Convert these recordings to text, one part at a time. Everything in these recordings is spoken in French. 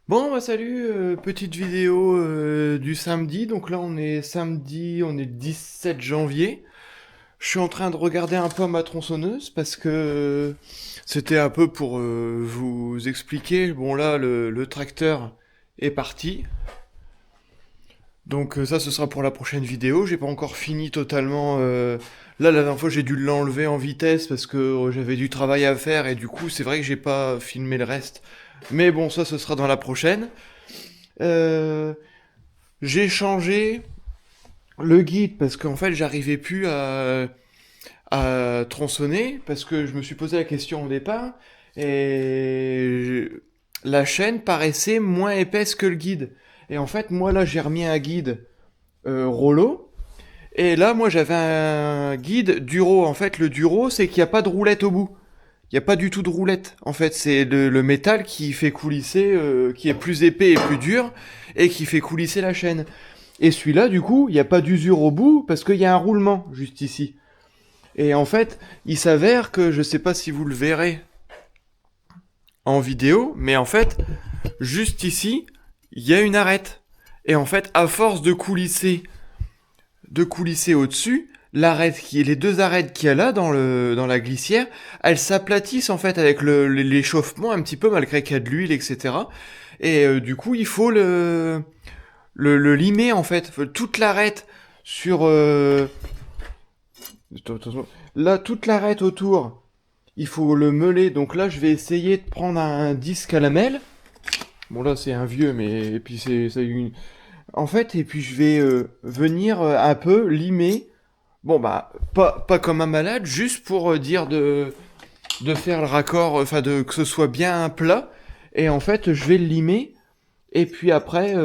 Bon, bah salut, petite vidéo du samedi. Donc là, on est samedi, on est 17 janvier. Je suis en train de regarder un peu ma tronçonneuse parce que c'était un peu pour vous expliquer. Bon, là, le tracteur est parti. Donc ça, ce sera pour la prochaine vidéo. J'ai pas encore fini totalement. Là, la dernière fois, j'ai dû l'enlever en vitesse parce que j'avais du travail à faire et du coup, c'est vrai que j'ai pas filmé le reste. Mais bon, ça, ce sera dans la prochaine. Euh, j'ai changé le guide parce qu'en fait j'arrivais plus à tronçonner parce que je me suis posé la question au départ et la chaîne paraissait moins épaisse que le guide. Et en fait moi là j'ai remis un guide Rollo et là moi j'avais un guide Duro. En fait le Duro c'est qu'il n'y a pas de roulette au bout. Il n'y a pas du tout de roulette. En fait, c'est le métal qui fait coulisser, qui est plus épais et plus dur, et qui fait coulisser la chaîne. Et celui-là, du coup, il n'y a pas d'usure au bout, parce qu'il y a un roulement, juste ici. Et en fait, il s'avère que, je sais pas si vous le verrez en vidéo, mais en fait, juste ici, il y a une arête. Et en fait, à force de coulisser au-dessus, les deux arêtes qu'il y a là dans la glissière, elles s'aplatissent en fait avec l'échauffement un petit peu malgré qu'il y a de l'huile, etc. Et du coup, il faut le limer en fait, toute l'arête sur là toute l'arête autour. Il faut le meuler. Donc là, je vais essayer de prendre un disque à lamelles. Bon là, c'est un vieux, mais et puis c'est une. En fait, et puis je vais venir un peu limer. Bon bah pas comme un malade, juste pour dire de faire le raccord, enfin de que ce soit bien plat. Et en fait, je vais le limer. Et puis après,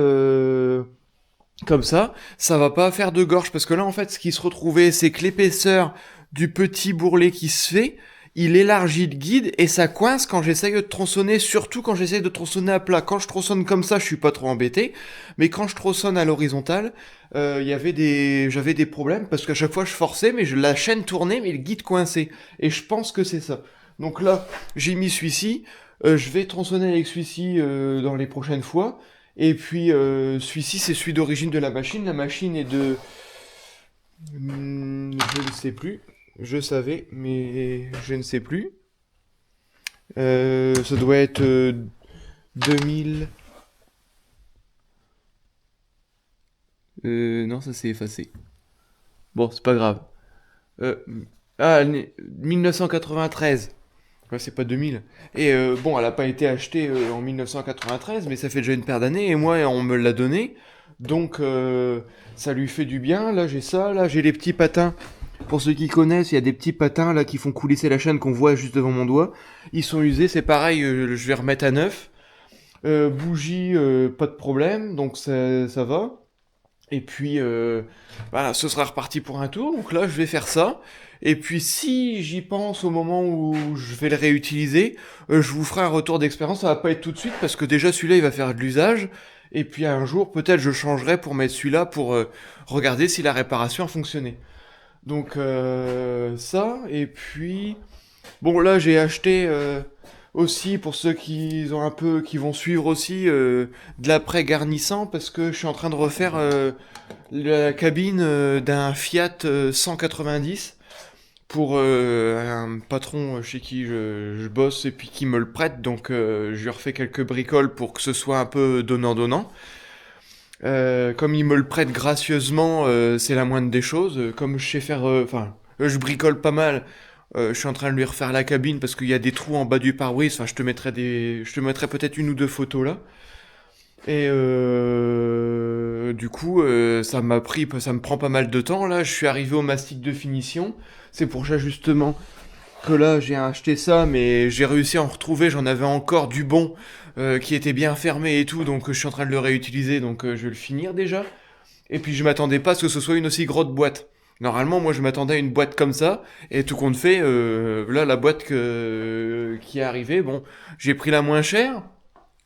comme ça va pas faire de gorge parce que là en fait ce qui se retrouvait c'est que l'épaisseur du petit bourrelet qui se fait, il élargit le guide et ça coince quand j'essaye de tronçonner, surtout quand j'essaye de tronçonner à plat. Quand je tronçonne comme ça, je suis pas trop embêté, mais quand je tronçonne à l'horizontale, j'avais des problèmes parce qu'à chaque fois je forçais, mais la chaîne tournait, mais le guide coinçait. Et je pense que c'est ça. Donc là, j'ai mis celui-ci. Je vais tronçonner avec celui-ci dans les prochaines fois. Et puis celui-ci, c'est celui d'origine de la machine. La machine est de... je ne sais plus. Je savais, mais je ne sais plus. Ça doit être 2000... non, ça s'est effacé. Bon, c'est pas grave. Euh, 1993. Ouais, c'est pas 2000. Et bon, elle a pas été achetée en 1993, mais ça fait déjà une paire d'années, et moi, on me l'a donné. Donc, ça lui fait du bien. Là, j'ai ça. Là, j'ai les petits patins. Pour ceux qui connaissent, il y a des petits patins là qui font coulisser la chaîne qu'on voit juste devant mon doigt. Ils sont usés, c'est pareil, je vais remettre à neuf. Bougie, pas de problème, donc ça va. Et puis, voilà, ce sera reparti pour un tour. Donc là, je vais faire ça. Et puis, si j'y pense au moment où je vais le réutiliser, je vous ferai un retour d'expérience. Ça va pas être tout de suite parce que déjà celui-là, il va faire de l'usage. Et puis un jour, peut-être, je changerai pour mettre celui-là pour regarder si la réparation a fonctionné. Donc ça. Et puis, bon, là, j'ai acheté aussi pour ceux qui ont un peu, qui vont suivre aussi de l'après garnissant parce que je suis en train de refaire la cabine d'un Fiat 190 pour un patron chez qui je bosse et puis qui me le prête. Donc je lui refais quelques bricoles pour que ce soit un peu donnant-donnant. Comme il me le prête gracieusement, c'est la moindre des choses. Comme je sais faire, enfin, je bricole pas mal. Je suis en train de lui refaire la cabine parce qu'il y a des trous en bas du pare-brise. Enfin, je te mettrai peut-être une ou deux photos là. Et du coup, ça me prend pas mal de temps. Là, je suis arrivé au mastic de finition. C'est pour ça justement que là, j'ai acheté ça, mais j'ai réussi à en retrouver. J'en avais encore du bon qui était bien fermé et tout, donc je suis en train de le réutiliser. Donc je vais le finir déjà. Et puis je m'attendais pas à ce que ce soit une aussi grosse boîte. Normalement, moi, je m'attendais à une boîte comme ça, et tout compte fait, là, la boîte qui est arrivée, bon, j'ai pris la moins chère,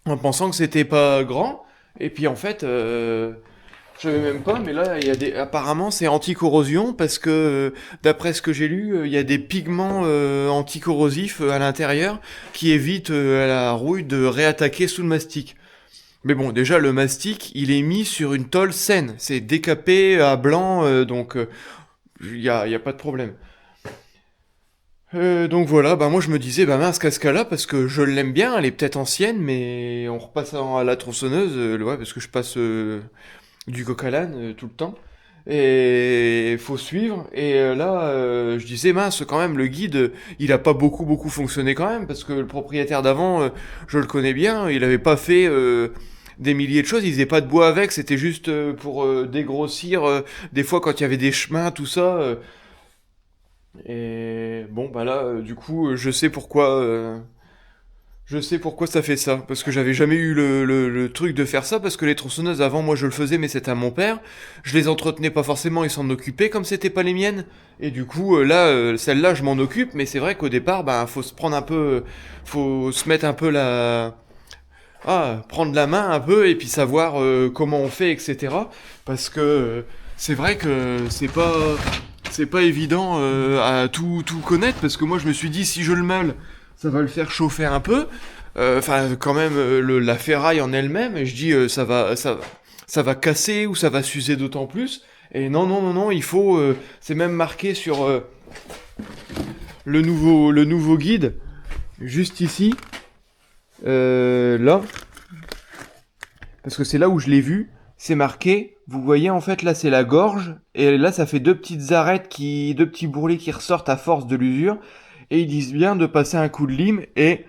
en pensant que c'était pas grand. Et puis en fait, je savais même pas, mais là, apparemment, c'est anti-corrosion parce que, d'après ce que j'ai lu, il y a des pigments anticorrosifs à l'intérieur qui évitent à la rouille de réattaquer sous le mastic. Mais bon, déjà, le mastic, il est mis sur une tôle saine. C'est décapé à blanc, donc y a pas de problème. Donc voilà, bah moi je me disais, bah mince, Cascala, parce que je l'aime bien, elle est peut-être ancienne, mais on repasse à la tronçonneuse, ouais, parce que je passe du coq à l'âne tout le temps. Et faut suivre. Et là, je disais, mince, quand même, le guide, il a pas beaucoup fonctionné quand même, parce que le propriétaire d'avant, je le connais bien, il avait pas fait des milliers de choses, il faisait pas de bois avec, c'était juste pour dégrossir, des fois quand il y avait des chemins, tout ça. Et bon, bah là, du coup, je sais pourquoi ça fait ça. Parce que j'avais jamais eu le truc de faire ça, parce que les tronçonneuses avant, moi je le faisais, mais c'était à mon père. Je les entretenais pas forcément, il s'en occupait comme c'était pas les miennes. Et du coup, là, celle-là, je m'en occupe, mais c'est vrai qu'au départ, bah, faut se prendre un peu, faut se mettre un peu prendre la main un peu, et puis savoir comment on fait, etc. Parce que c'est vrai que c'est pas évident à tout connaître, parce que moi je me suis dit, si je le mêle, ça va le faire chauffer un peu. Enfin, quand même, la ferraille en elle-même, et je dis, ça va casser ou ça va s'user d'autant plus. Et non, il faut. C'est même marqué sur le nouveau guide, juste ici, là, parce que c'est là où je l'ai vu. C'est marqué. Vous voyez, en fait, là, c'est la gorge, et là, ça fait deux petits bourrelets qui ressortent à force de l'usure. Et ils disent bien de passer un coup de lime, et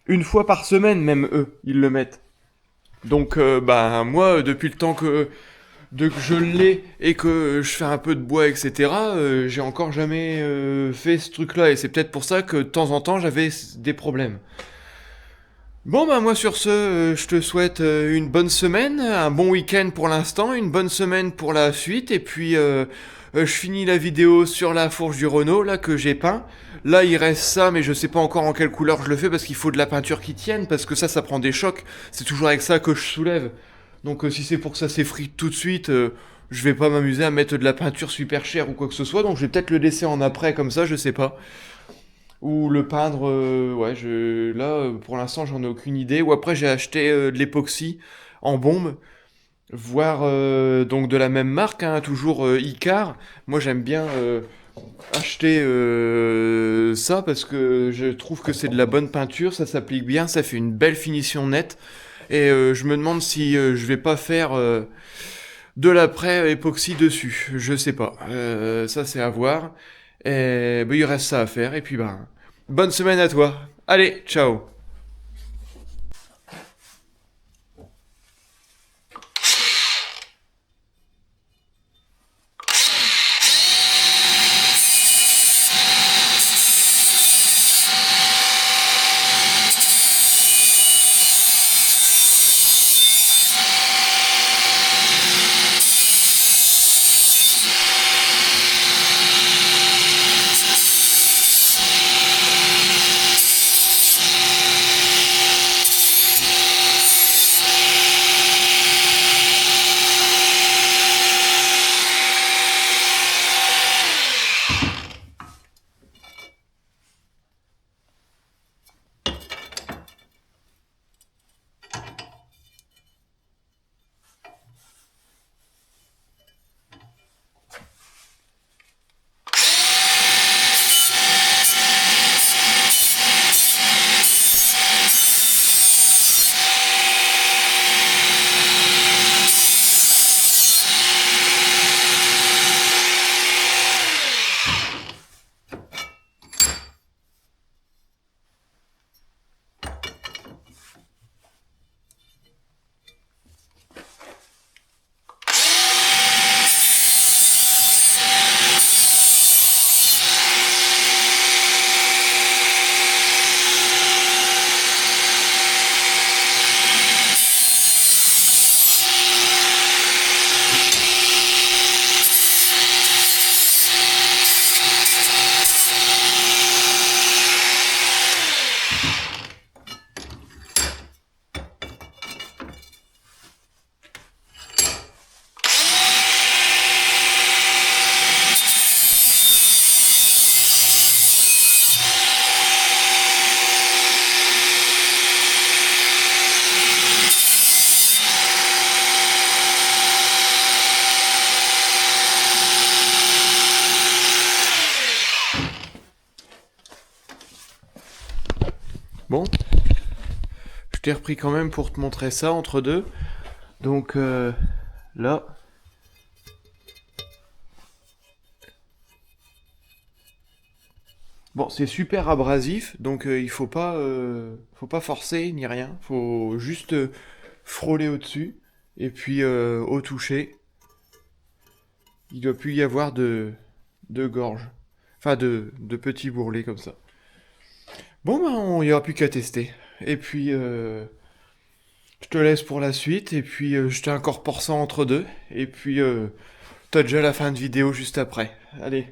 une fois par semaine, même eux, ils le mettent. Donc, bah, moi, depuis le temps que je l'ai et que je fais un peu de bois, etc., j'ai encore jamais fait ce truc-là. Et c'est peut-être pour ça que de temps en temps, j'avais des problèmes. Bon, bah, moi, sur ce, je te souhaite une bonne semaine, un bon week-end pour l'instant, une bonne semaine pour la suite. Et puis, je finis la vidéo sur la fourche du Renault, là, que j'ai peint. Là, il reste ça, mais je sais pas encore en quelle couleur je le fais parce qu'il faut de la peinture qui tienne, parce que ça prend des chocs. C'est toujours avec ça que je soulève. Donc, si c'est pour que ça s'effrite tout de suite, je vais pas m'amuser à mettre de la peinture super chère ou quoi que ce soit. Donc, je vais peut-être le laisser en après, comme ça, je sais pas. Ou le peindre, ouais, là, pour l'instant, j'en ai aucune idée. Ou après, j'ai acheté de l'époxy en bombe, voire donc de la même marque, hein, toujours Icar. Moi, j'aime bien acheter ça parce que je trouve que c'est de la bonne peinture, ça s'applique bien, ça fait une belle finition nette. Et je me demande si je vais pas faire de l'après époxy dessus. Je sais pas. Ça, c'est à voir. Et bah, il reste ça à faire. Et puis, bah, bonne semaine à toi. Allez, ciao. t'ai repris quand même pour te montrer ça entre deux. Donc là. Bon, c'est super abrasif, donc faut pas forcer ni rien. Faut juste frôler au-dessus. Et puis au toucher, il doit plus y avoir de gorge. Enfin, de petits bourrelets comme ça. Bon, ben, il n'y aura plus qu'à tester. Et puis, je te laisse pour la suite. Et puis, je t'incorpore ça entre deux. Et puis, t'as déjà la fin de vidéo juste après. Allez.